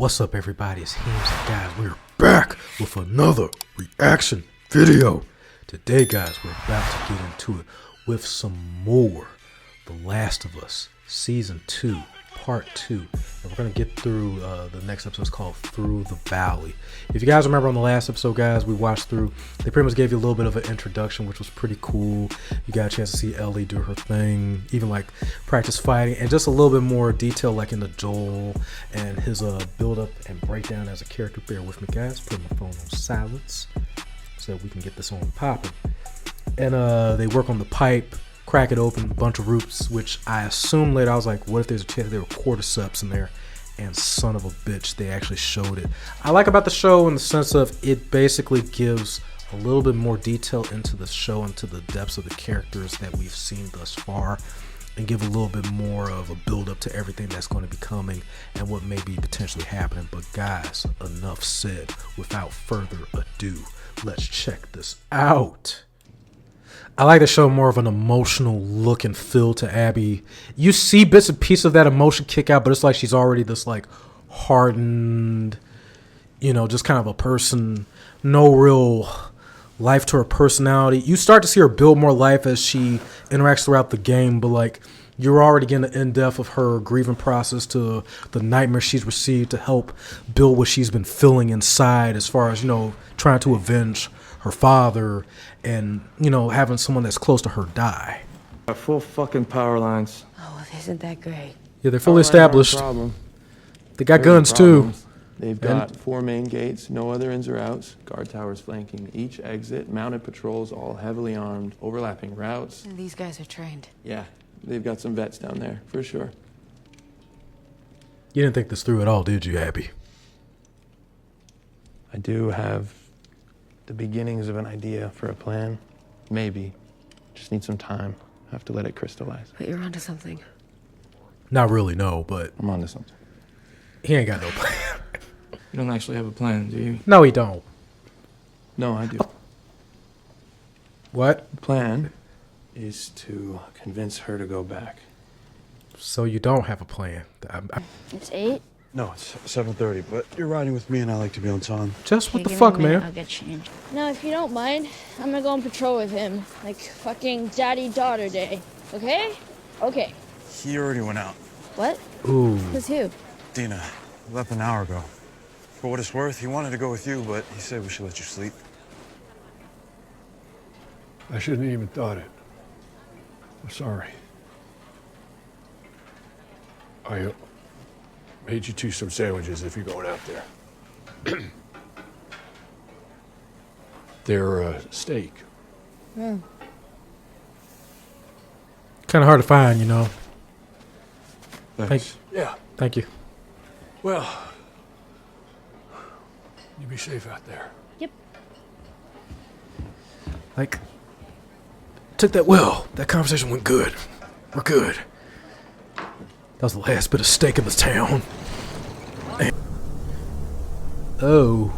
What's up, everybody? It's Heems, and guys, we're back with another reaction video. Today, guys, we're about to get into it with some more The Last of Us Season 2, Part 2. And we're going to get through the next episode. It's called Through the Valley. If you guys remember on the last episode, guys, we watched through, they pretty much gave you a little bit of an introduction, which was pretty cool. You got a chance to see Ellie do her thing, even like practice fighting, and just a little bit more detail like in the Joel and his build up and breakdown as a character. Bear with me, guys. Put my phone on silence so that we can get this on popping. And they work on the pipe, crack it open, bunch of roots, which I assume later, I was like, what if there's a chance there were cordyceps in there? And son of a bitch, they actually showed it. I like about the show in the sense of it basically gives a little bit more detail into the show, into the depths of the characters that we've seen thus far, and give a little bit more of a build up to everything that's going to be coming and what may be potentially happening. But guys, enough said. Without further ado, let's check this out. I like to show more of an emotional look and feel to Abby. You see bits and pieces of that emotion kick out, but it's like she's already this like hardened, you know, just kind of a person, no real life to her personality. You start to see her build more life as she interacts throughout the game, but like you're already getting the in-depth of her grieving process to the nightmare she's received to help build what she's been feeling inside as far as, you know, trying to avenge her father and, you know, having someone that's close to her die. Full fucking power lines. Oh, isn't that great? Yeah, they're fully established. They got guns too. They've got 4 main gates, no other ins or outs, guard towers flanking each exit, mounted patrols, all heavily armed, overlapping routes. And these guys are trained. Yeah, they've got some vets down there, for sure. You didn't think this through at all, did you, Abby? I do have the beginnings of an idea for a plan. Maybe. Just need some time. Have to let it crystallize. But you're onto something. Not really, no, but I'm onto something. he ain't got no plan. You don't actually have a plan, do you? No, he don't. No, I do. What? The plan is to convince her to go back. So you don't have a plan. It's 8? No, it's 7:30, but you're riding with me and I like to be on time. Just what Okay, the give me fuck, a minute, man? I'll get changed. No, if you don't mind, I'm gonna go on patrol with him. Like fucking daddy-daughter day. Okay? Okay. He already went out. What? Ooh. Who's who? Dina left an hour ago. For what it's worth, he wanted to go with you, but he said we should let you sleep. I shouldn't have even thought it. I'm sorry. I made you 2 some sandwiches if you're going out there. They're steak. Hmm. Kind of hard to find, you know. Thanks. Yeah. Thank you. Well, you be safe out there. Yep. Like, took that well. That conversation went good. We're good. That was the last bit of steak in this town. Oh.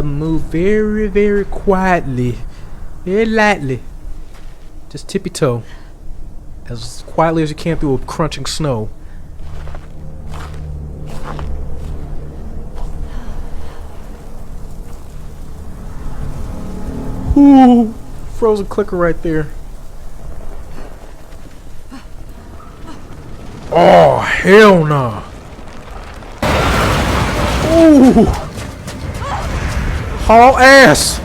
Move very, very quietly. Very lightly. Just tippy toe. As quietly as you can through a crunching snow. Ooh. Frozen clicker right there. Oh, hell no. Ooh. Haul ass.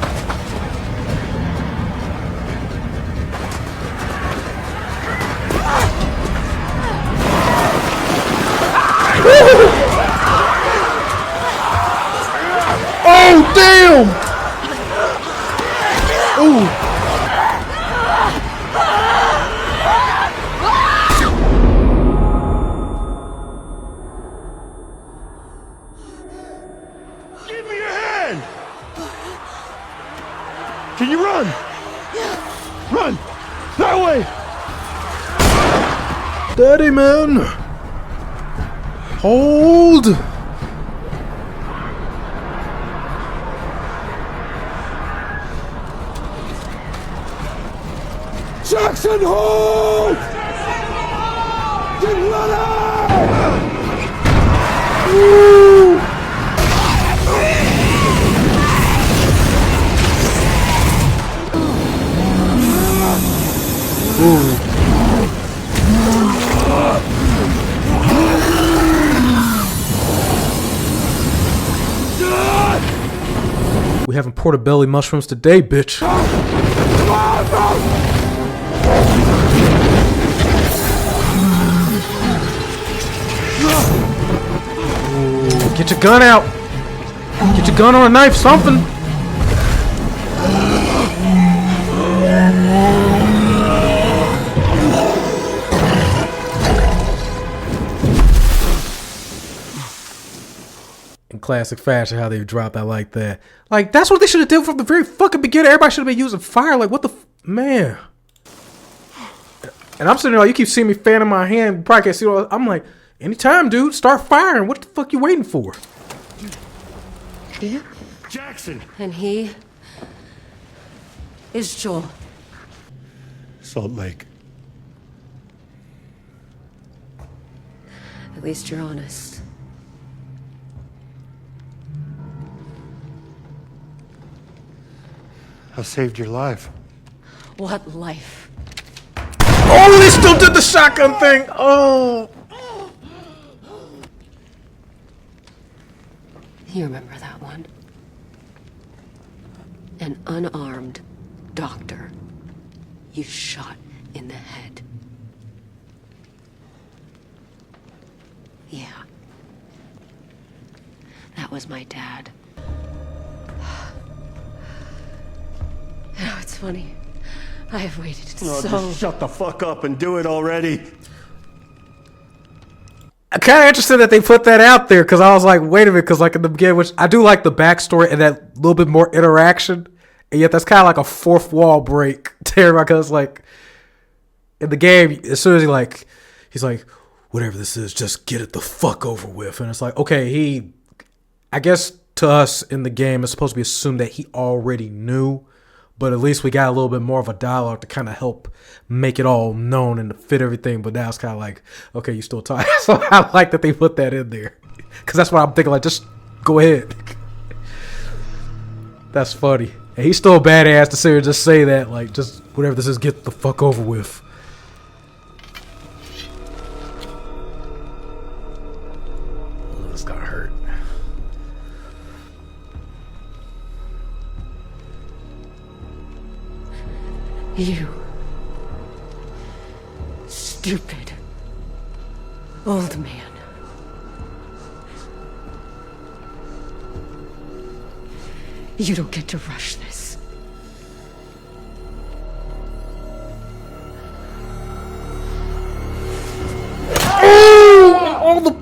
Oh, damn. Ooh. Can you run? Run! That way! Daddy, man. Hold. Jackson, hold! We having portobello mushrooms today, bitch. Ooh, get your gun out. Get your gun or a knife, something. In classic fashion, how they drop that like that. Like, that's what they should have done from the very fucking beginning. Everybody should have been using fire. Like, what the man? And I'm sitting there like, you keep seeing me fanning my hand. You probably can't see what I'm like, anytime, dude, start firing. What the fuck you waiting for? Yeah? Jackson! And he is Joel. Salt Lake. At least you're honest. I saved your life. What life? Oh, they still did the shotgun thing. Oh. You remember that one? An unarmed doctor you shot in the head. Yeah. That was my dad. You know, it's funny. I have waited Oh, so... just shut the fuck up and do it already. I'm kind of interested that they put that out there because I was like, wait a minute, because like in the beginning, which I do like the backstory and that little bit more interaction, and yet that's kind of like a fourth wall break to everybody because like in the game, as soon as he's like, whatever this is, just get it the fuck over with, and it's like, okay, I guess to us in the game, it's supposed to be assumed that he already knew. But at least we got a little bit more of a dialogue to kind of help make it all known and to fit everything. But now it's kind of like, okay, you still tired. So I like that they put that in there. Because that's what I'm thinking, like, just go ahead. That's funny. And he's still a badass to sit here and just say that, like, just whatever this is, get the fuck over with. Oh, this got hurt. You stupid old man. You don't get to rush this. Oh, all the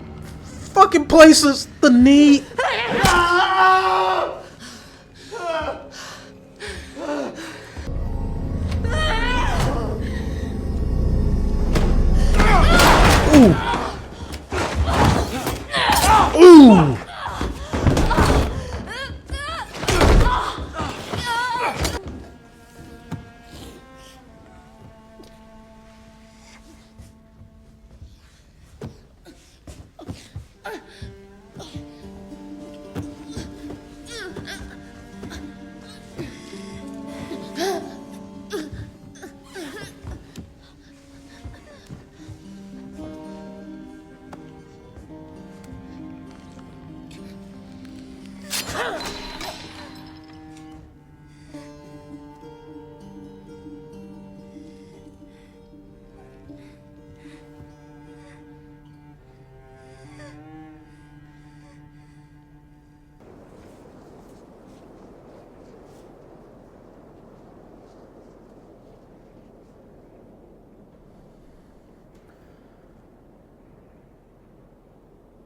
fucking places, the knee. Ooh.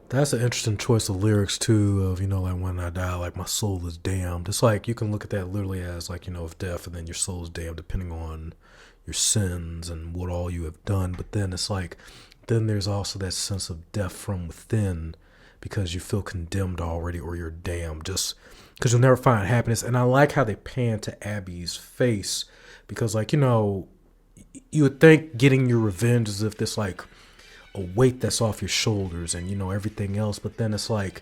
That's an interesting choice of lyrics too, of, you know, like when I die, like my soul is damned. It's like you can look at that literally as like, you know, of death, and then your soul is damned depending on your sins and what all you have done. But then it's like, then there's also that sense of death from within because you feel condemned already, or you're damned just because you'll never find happiness. And I like how they pan to Abby's face because, like, you know, you would think getting your revenge is if this like a weight that's off your shoulders and, you know, everything else. But then it's like,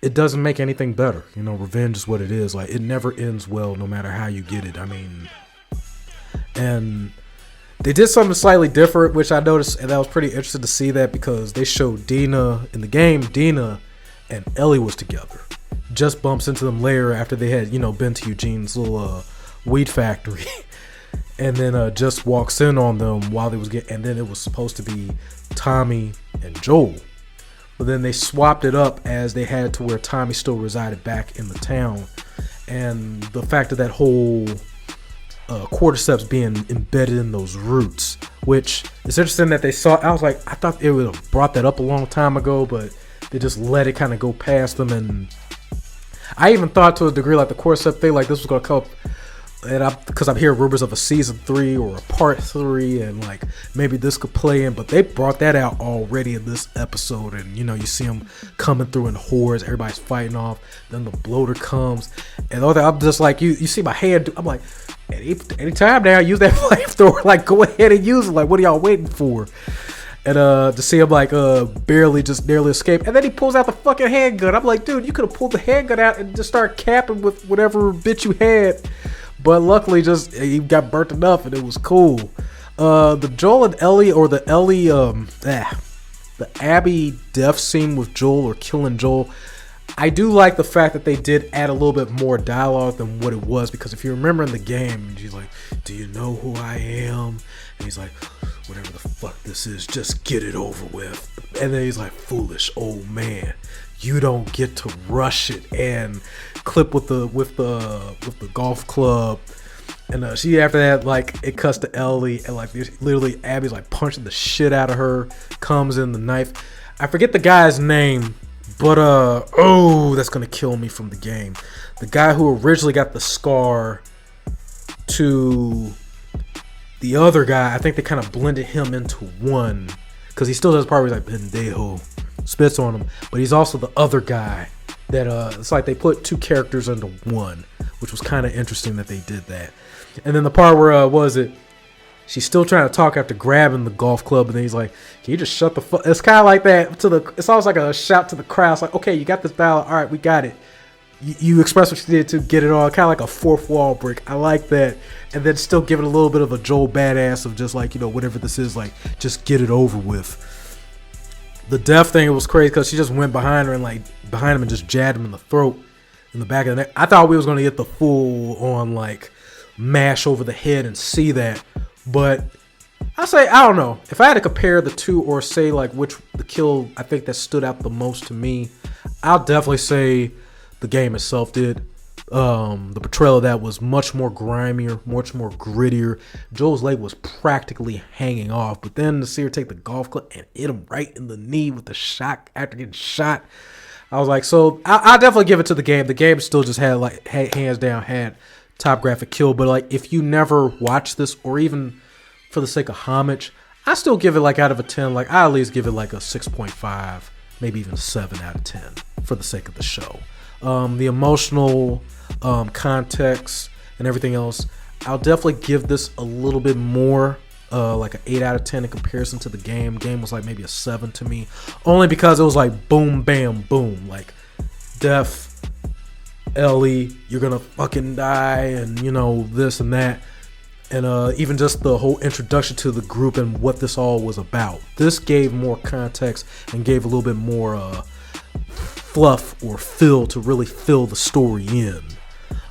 it doesn't make anything better. You know, revenge is what it is. Like, it never ends well, no matter how you get it. I mean, and they did something slightly different, which I noticed, and I was pretty interested to see that, because they showed Dina in the game. Dina and Ellie was together. Just bumps into them later after they had, you know, been to Eugene's little weed factory. And then just walks in on them while they was getting, and then it was supposed to be Tommy and Joel. But then they swapped it up as they had to where Tommy still resided back in the town. And the fact of that whole cordyceps being embedded in those roots, which is interesting that they saw. I was like, I thought they would have brought that up a long time ago, but they just let it kind of go past them. And I even thought to a degree like the cordyceps thing, like this was going to come up, and because I'm hearing rumors of a season 3 or a part 3, and like maybe this could play in, but they brought that out already in this episode. And you know, you see them coming through in hordes, everybody's fighting off, then the bloater comes, and all that. I'm just like, you see my hand, I'm like, anytime now, use that flamethrower, like go ahead and use it, like what are y'all waiting for? And to see him like barely just narrowly escape, and then he pulls out the fucking handgun. I'm like, dude, you could have pulled the handgun out and just started capping with whatever bit you had. But luckily, just he got burnt enough, and it was cool. The Joel and Ellie, or the Ellie, the Abby death scene with Joel, or killing Joel. I do like the fact that they did add a little bit more dialogue than what it was, because if you remember in the game, she's like, "Do you know who I am?" And he's like, "Whatever the fuck this is, just get it over with." And then he's like, "Foolish old man, you don't get to rush it," and clip with the golf club. And she, after that, like, it cuts to Ellie, and like literally Abby's like punching the shit out of her, comes in the knife. I forget the guy's name, but oh, that's gonna kill me from the game. The guy who originally got the scar to the other guy, I think they kind of blended him into one, because he still does part where he's like pendejo, spits on him, but he's also the other guy that it's like they put two characters into one, which was kind of interesting that they did that. And then the part where was it, she's still trying to talk after grabbing the golf club, and then he's like, "Can you just shut the fuck?" It's kind of like that to the. It's almost like a shout to the crowd. It's like, okay, you got this dialogue. All right, we got it. You express what you did to get it on. Kind of like a fourth wall break. I like that. And then still give it a little bit of a Joel badass of just like, you know, whatever this is, like just get it over with. The death thing, it was crazy because she just went behind her and like behind him and just jabbed him in the throat, in the back of the neck. I thought we was gonna get the full on like mash over the head and see that, but I don't know if I had to compare the two, or say like which the kill I think that stood out the most to me, I'll definitely say the game itself did. The portrayal of that was much more grimier, much more grittier. Joel's leg was practically hanging off, but then to see her take the golf club and hit him right in the knee with the shot after getting shot, I was like, so I'll definitely give it to the game. The game still just had like hands down had top graphic kill, but like if you never watched this, or even for the sake of homage, I still give it like out of a 10. Like I at least give it like a 6.5, maybe even a 7 out of 10 for the sake of the show. The emotional context and everything else, I'll definitely give this a little bit more, like an 8 out of 10 in comparison to the game. Game was like maybe a 7 to me, only because it was like boom, bam, boom, like death, Ellie, you're gonna fucking die, and you know, this and that. And even just the whole introduction to the group and what this all was about. This gave more context and gave a little bit more fluff or fill to really fill the story in.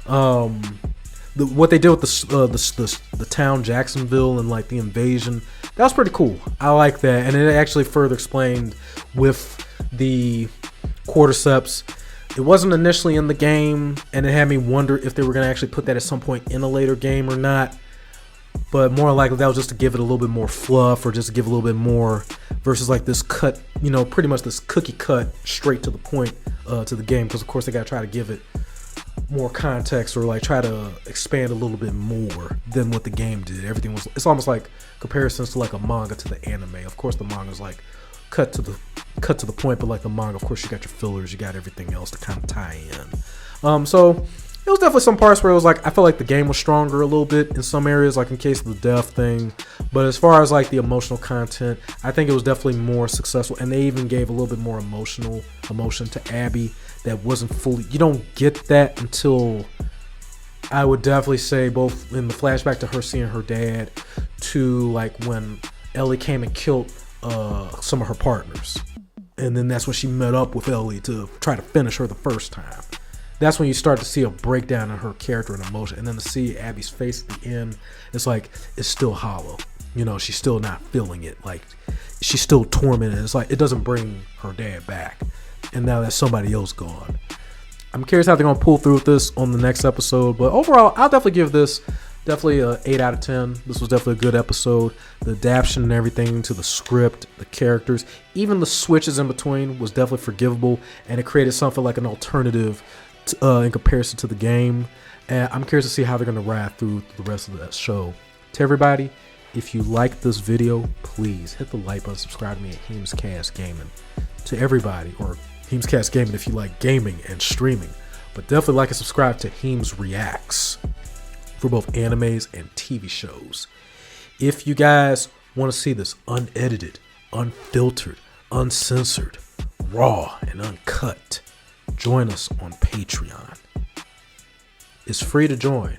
What they did with the town Jacksonville and like the invasion, that was pretty cool. I like that, and it actually further explained with the cordyceps. It wasn't initially in the game, and it had me wonder if they were going to actually put that at some point in a later game or not. But more likely that was just to give it a little bit more fluff, or just to give a little bit more, versus like this cut, you know, pretty much this cookie cut straight to the point to the game. Because of course they got to try to give it more context, or like try to expand a little bit more than what the game did. Everything was, it's almost like comparisons to like a manga to the anime. Of course the manga is like cut to the point, but like the manga, of course you got your fillers, you got everything else to kind of tie in. So It was definitely some parts where it was like I felt like the game was stronger a little bit in some areas, like in case of the death thing. But as far as like the emotional content, I think it was definitely more successful, and they even gave a little bit more emotion to Abby that wasn't fully. You don't get that until, I would definitely say, both in the flashback to her seeing her dad, to like when Ellie came and killed some of her partners, and then that's when she met up with Ellie to try to finish her the first time. That's when you start to see a breakdown in her character and emotion. And then to see Abby's face at the end, it's like, it's still hollow. You know, she's still not feeling it. Like, she's still tormented. It's like, it doesn't bring her dad back. And now there's somebody else gone. I'm curious how they're going to pull through with this on the next episode. But overall, I'll definitely give this definitely a 8 out of 10. This was definitely a good episode. The adaptation and everything to the script, the characters, even the switches in between was definitely forgivable. And it created something like an alternative in comparison to the game. And I'm curious to see how they're going to ride through the rest of that show. To everybody, if you like this video, please hit the like button, subscribe to me at HeemsCast Gaming. To everybody, or HeemsCast Gaming if you like gaming and streaming, but definitely like and subscribe to Heems Reacts for both animes and TV shows. If you guys want to see this unedited, unfiltered, uncensored, raw, and uncut, join us on Patreon. It's free to join,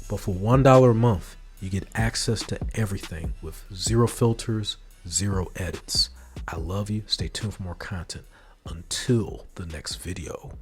but for $1 a month, you get access to everything with 0 filters, 0 edits. I love you. Stay tuned for more content. Until the next video.